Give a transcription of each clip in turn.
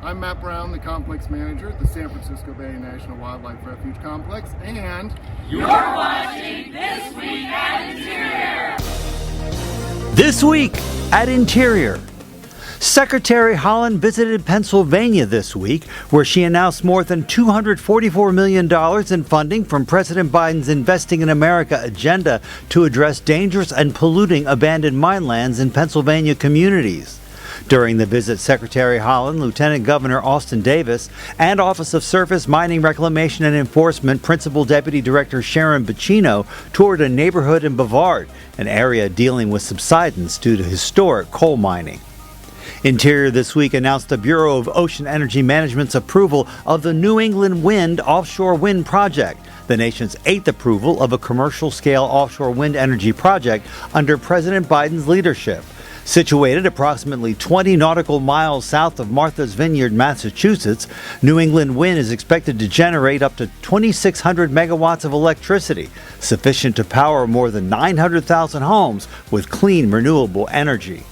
I'm Matt Brown, the Complex Manager at the San Francisco Bay National Wildlife Refuge Complex, and you're watching This Week at Interior! This Week at Interior. Secretary Haaland visited Pennsylvania this week, where she announced more than $244 million in funding from President Biden's Investing in America agenda to address dangerous and polluting abandoned mine lands in Pennsylvania communities. During the visit, Secretary Haaland, Lieutenant Governor Austin Davis, and Office of Surface Mining Reclamation and Enforcement Principal Deputy Director Sharon Bacino toured a neighborhood in Bavard, an area dealing with subsidence due to historic coal mining. Interior this week announced the Bureau of Ocean Energy Management's approval of the New England Wind offshore wind project, the nation's 8th approval of a commercial-scale offshore wind energy project under President Biden's leadership. Situated approximately 20 nautical miles south of Martha's Vineyard, Massachusetts, New England Wind is expected to generate up to 2,600 megawatts of electricity, sufficient to power more than 900,000 homes with clean, renewable energy.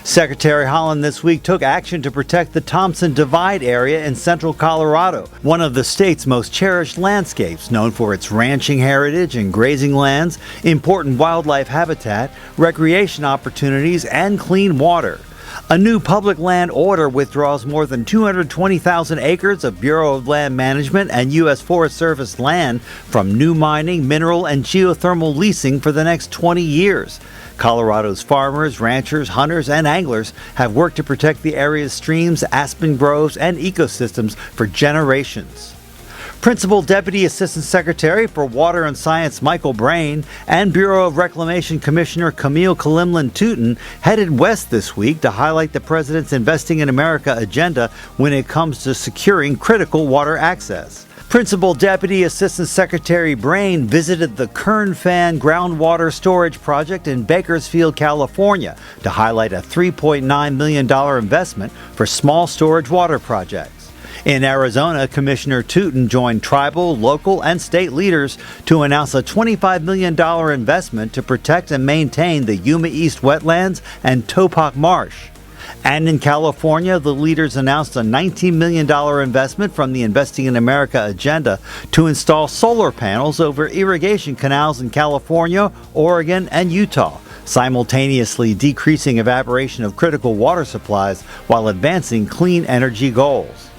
Secretary Haaland this week took action to protect the Thompson Divide area in central Colorado, one of the state's most cherished landscapes, known for its ranching heritage and grazing lands, important wildlife habitat, recreation opportunities, and clean water. A new public land order withdraws more than 220,000 acres of Bureau of Land Management and U.S. Forest Service land from new mining, mineral, and geothermal leasing for the next 20 years. Colorado's farmers, ranchers, hunters, and anglers have worked to protect the area's streams, aspen groves, and ecosystems for generations. Principal Deputy Assistant Secretary for Water and Science Michael Brain and Bureau of Reclamation Commissioner Camille Kalimlin-Touton headed west this week to highlight the President's Investing in America agenda when it comes to securing critical water access. Principal Deputy Assistant Secretary Brain visited the Kern Fan Groundwater Storage Project in Bakersfield, California, to highlight a $3.9 million investment for small storage water projects. In Arizona, Commissioner Touton joined tribal, local, and state leaders to announce a $25 million investment to protect and maintain the Yuma East wetlands and Topak Marsh. And in California, the leaders announced a $19 million investment from the Investing in America agenda to install solar panels over irrigation canals in California, Oregon, and Utah, simultaneously decreasing evaporation of critical water supplies while advancing clean energy goals.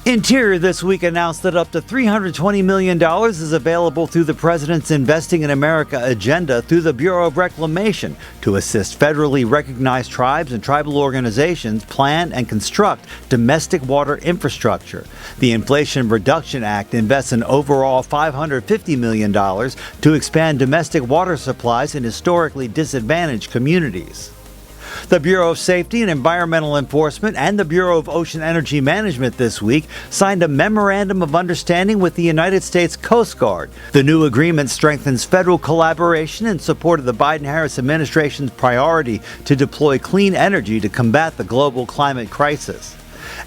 Interior this week announced that up to $320 million is available through the President's Investing in America agenda through the Bureau of Reclamation to assist federally recognized tribes and tribal organizations plan and construct domestic water infrastructure. The Inflation Reduction Act invests an overall $550 million to expand domestic water supplies in historically disadvantaged communities. The Bureau of Safety and Environmental Enforcement and the Bureau of Ocean Energy Management this week signed a memorandum of understanding with the United States Coast Guard. The new agreement strengthens federal collaboration in support of the Biden-Harris administration's priority to deploy clean energy to combat the global climate crisis.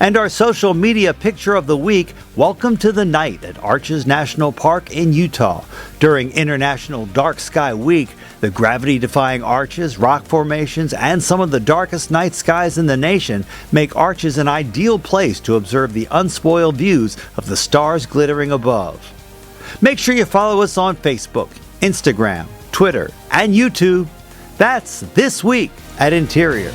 And our social media picture of the week, welcome to the night at Arches National Park in Utah. During International Dark Sky Week, the gravity-defying arches, rock formations, and some of the darkest night skies in the nation make Arches an ideal place to observe the unspoiled views of the stars glittering above. Make sure you follow us on Facebook, Instagram, Twitter, and YouTube. That's This Week at Interior.